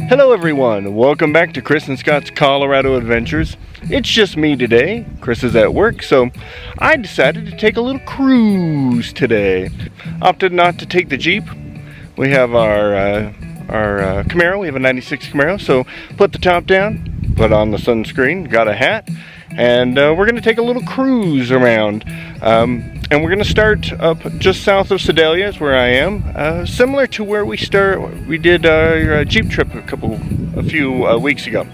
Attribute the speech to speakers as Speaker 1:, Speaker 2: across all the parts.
Speaker 1: Hello everyone, welcome back to Chris and Scott's Colorado Adventures. It's just me today. Chris is at work, so I decided to take a little cruise today. Opted not to take the Jeep. We have our Camaro, we have a 96 Camaro, so put the top down, put on the sunscreen, got a hat, and we're going to take a little cruise around. And we're going to start up just south of Sedalia is where I am, similar to where we did our Jeep trip a few weeks ago.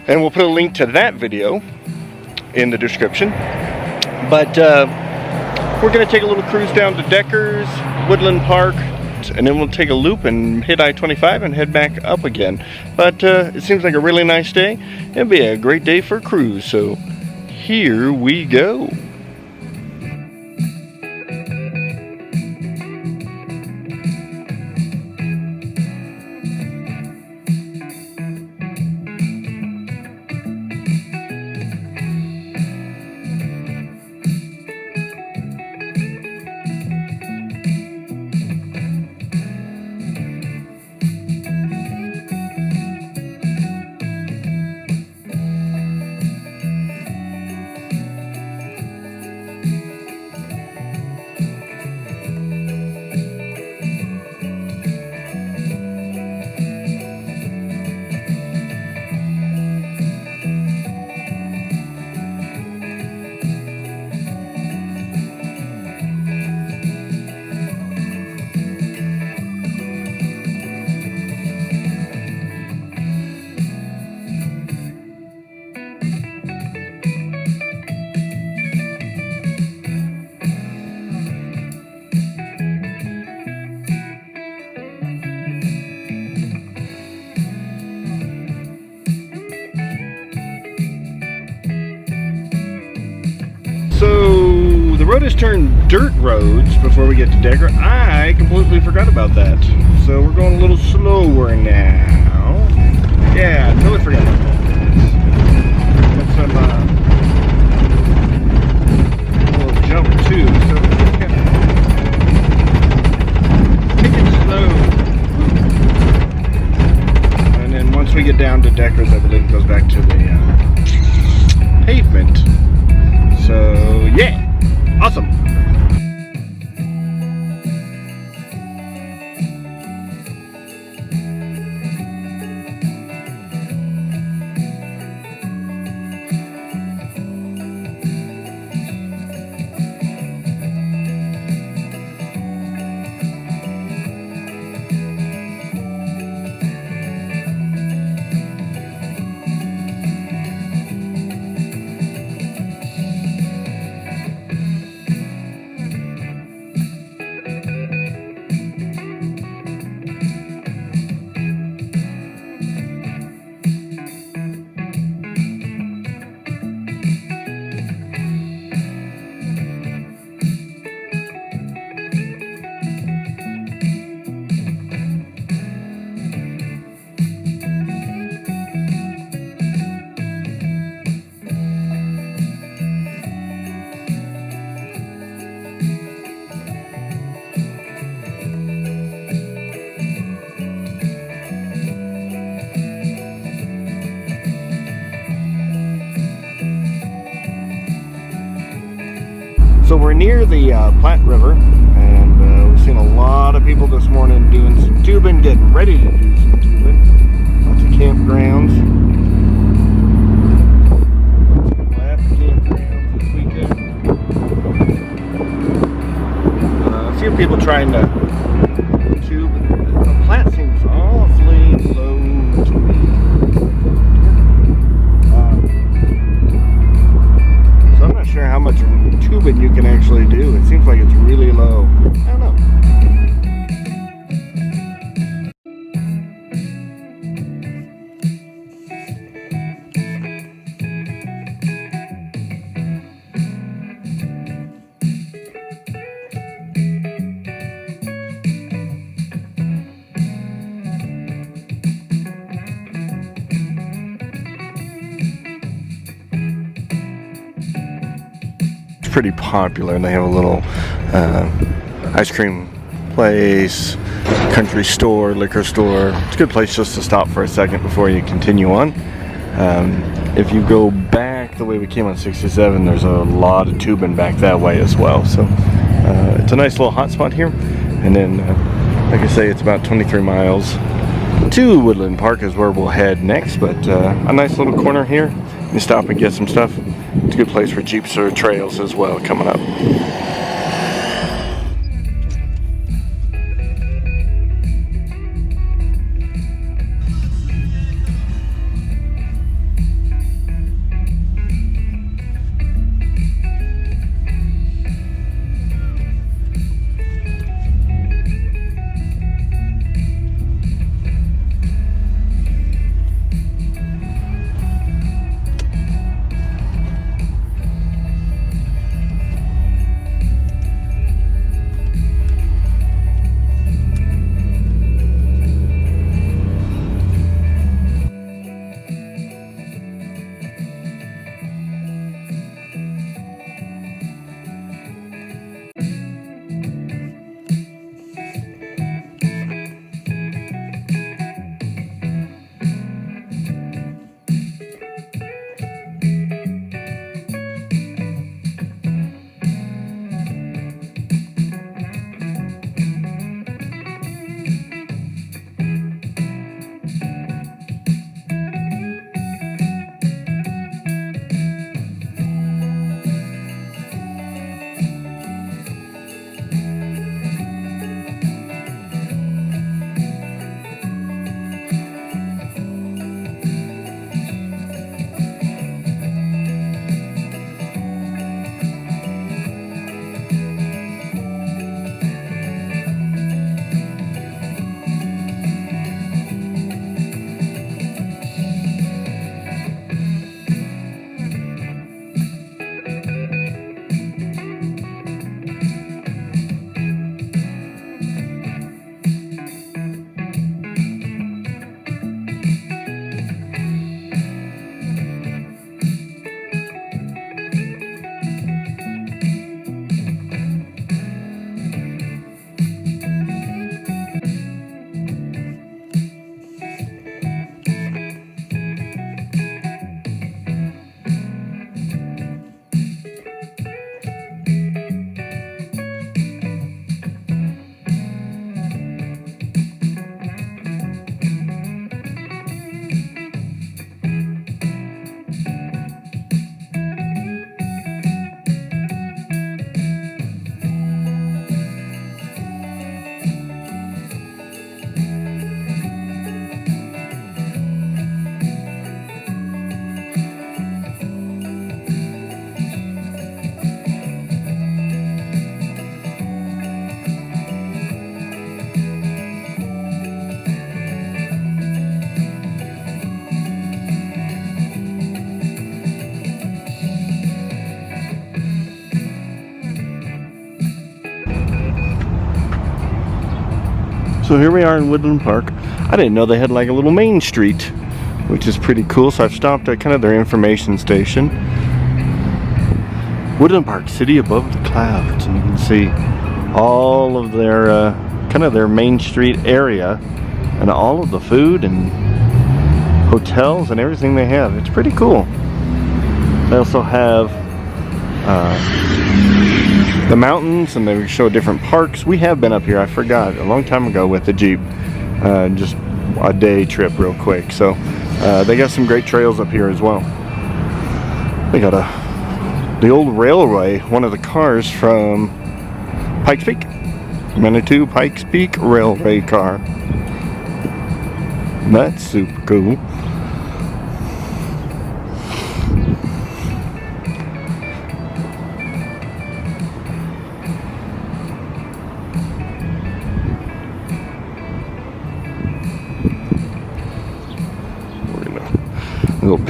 Speaker 1: And we'll put a link to that video in the description. But we're going to take a little cruise down to Deckers, Woodland Park, and then we'll take a loop and hit I-25 and head back up again. But it seems like a really nice day. It'll be a great day for a cruise, so here we go. So the road has turned dirt roads before we get to Decker. I completely forgot about that. So we're going a little slower now. Yeah, totally forgot about that. Got some little jump too, so we're kind of take it slow. And then once we get down to Deckers, I believe it goes back to the pavement. So yeah, awesome. So we're near the Platte River, and we've seen a lot of people this morning doing some tubing, getting ready to do some tubing. Lots of campgrounds. Lots of campgrounds this weekend. A few people trying to tube. The Platte seems awfully low to me. So I'm not sure how much tubing you can actually do. It seems like it's really low. I don't know. Pretty popular, and they have a little ice cream place, country store, liquor store. It's a good place just to stop for a second before you continue on. If you go back the way we came on 67, there's a lot of tubing back that way as well. So it's a nice little hot spot here. And then, like I say, it's about 23 miles to Woodland Park is where we'll head next. But a nice little corner here. You stop and get some stuff. It's a good place for jeeps or trails as well coming up. So here we are in Woodland Park. I didn't know they had like a little main street, which is pretty cool. So I've stopped at kind of their information station. Woodland Park, city above the clouds. And you can see all of their, kind of their main street area and all of the food and hotels and everything they have. It's pretty cool. They also have the mountains, and they show different parks. We have been up here, I forgot, a long time ago with the Jeep. Just a day trip real quick. So they got some great trails up here as well. They got the old railway, one of the cars from Pikes Peak. Manitou Pikes Peak railway car. That's super cool. Little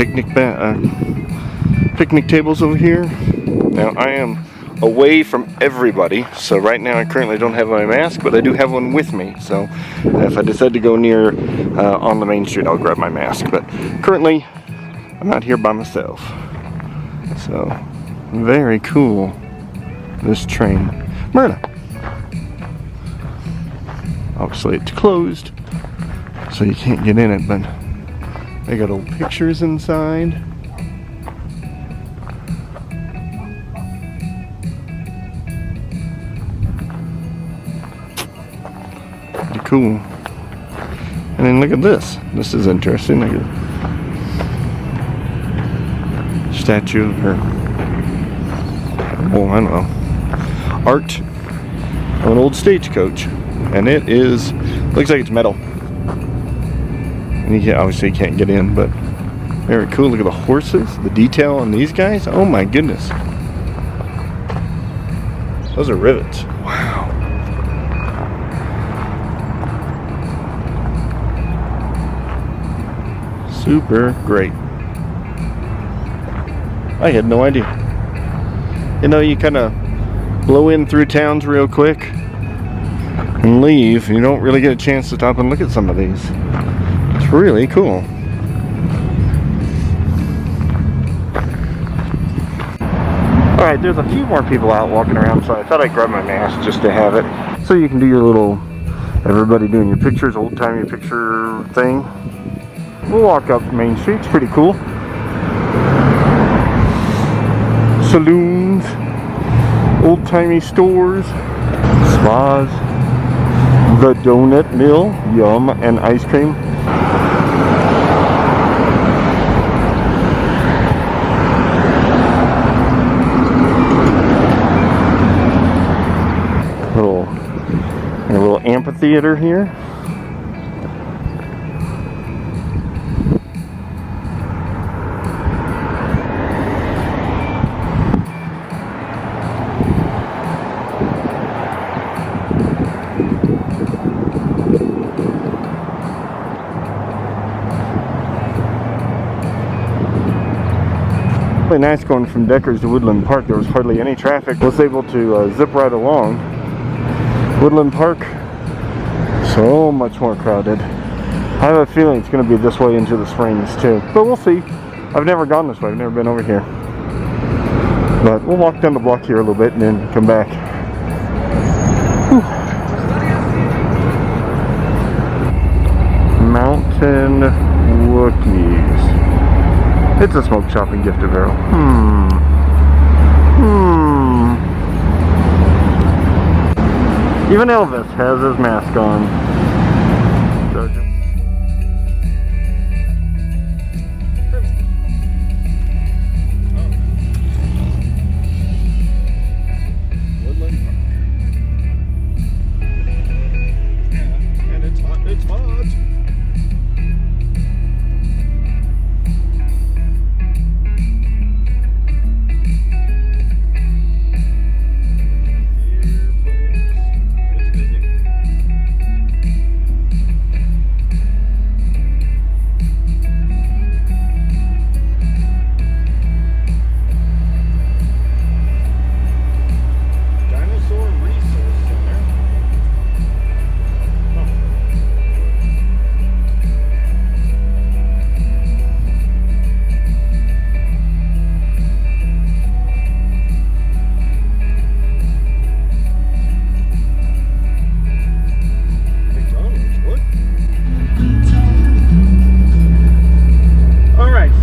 Speaker 1: picnic tables over here. Now I am away from everybody, so right now I currently don't have my mask, but I do have one with me. So if I decide to go near on the main street, I'll grab my mask. But currently I'm out here by myself. So very cool, this train. Myrna, Obviously it's closed, so you can't get in it, but they got old pictures inside. Pretty cool. And then look at this. This is interesting. Look at statue or oh, I don't know, art of an old stagecoach, and it is looks like it's metal. And you obviously can't get in, but very cool. Look at the horses, the detail on these guys. Oh my goodness, those are rivets. Wow. Super great. I had no idea. You know, you kind of blow in through towns real quick and leave. You don't really get a chance to stop and look at some of these. It's really cool. Alright, there's a few more people out walking around, so I thought I'd grab my mask just to have it. So you can do your little, everybody doing your pictures, old-timey picture thing. We'll walk up Main Street. It's pretty cool. Saloons, old-timey stores, spas, the donut mill, yum, and ice cream. A little amphitheater here. Really nice going from Deckers to Woodland Park. There was hardly any traffic. I was able to zip right along. Woodland Park, so much more crowded. I have a feeling it's going to be this way into the Springs too, but we'll see. I've never gone this way. I've never been over here. But we'll walk down the block here a little bit and then come back. Whew. Mountain Wookiees. It's a smoke shop and gift barrel. Even Elvis has his mask on. Woodland Park. Yeah, and it's hot. It's hot.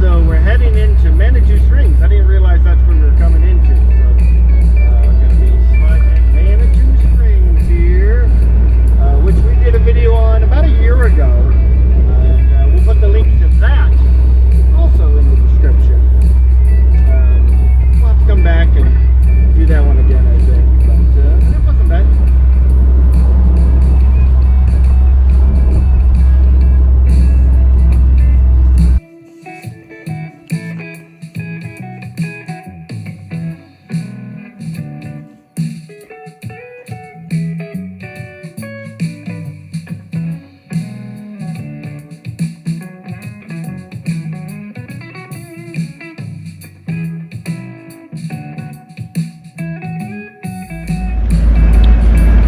Speaker 1: So we're heading into Manitou Springs. I didn't realize that's where we were coming into. So going to be sliding in Manitou Springs here, which we did a video on about a year ago. And we'll put the link to that also in the description. We'll have to come back and do that one again, I think. But it wasn't bad.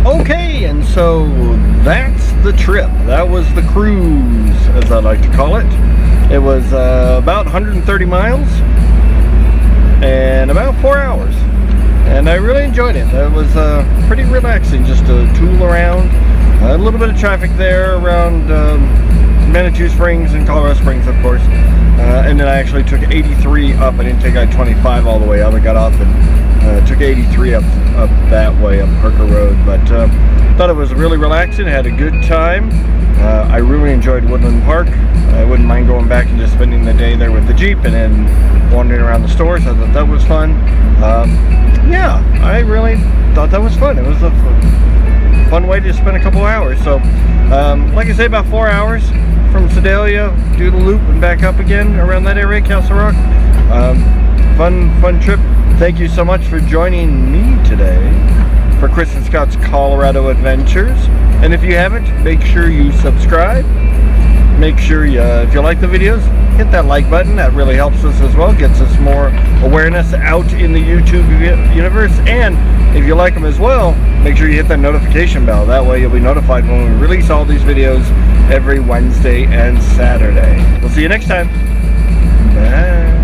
Speaker 1: Okay, and so that's the trip. That was the cruise, as I like to call it. It was about 130 miles and about 4 hours. And I really enjoyed it. It was pretty relaxing just to tool around. A little bit of traffic there around Manitou Springs and Colorado Springs, of course. And then I actually took 83 up. I didn't take I-25 all the way up. I got off and took 83 up that way, up Parker Road. But thought it was really relaxing. Had a good time. I really enjoyed Woodland Park. I wouldn't mind going back and just spending the day there with the Jeep and then wandering around the stores. I thought that was fun. Yeah, I really thought that was fun. It was a fun way to spend a couple hours. So, like I say, about 4 hours from Sedalia, do the loop and back up again around that area, Castle Rock. Fun trip. Thank you so much for joining me today for Chris and Scott's Colorado Adventures. And if you haven't, make sure you subscribe. Make sure you, if you like the videos, hit that like button. That really helps us as well, gets us more awareness out in the YouTube universe. And if you like them as well, make sure you hit that notification bell. That way you'll be notified when we release all these videos every Wednesday and Saturday. We'll see you next time. Bye.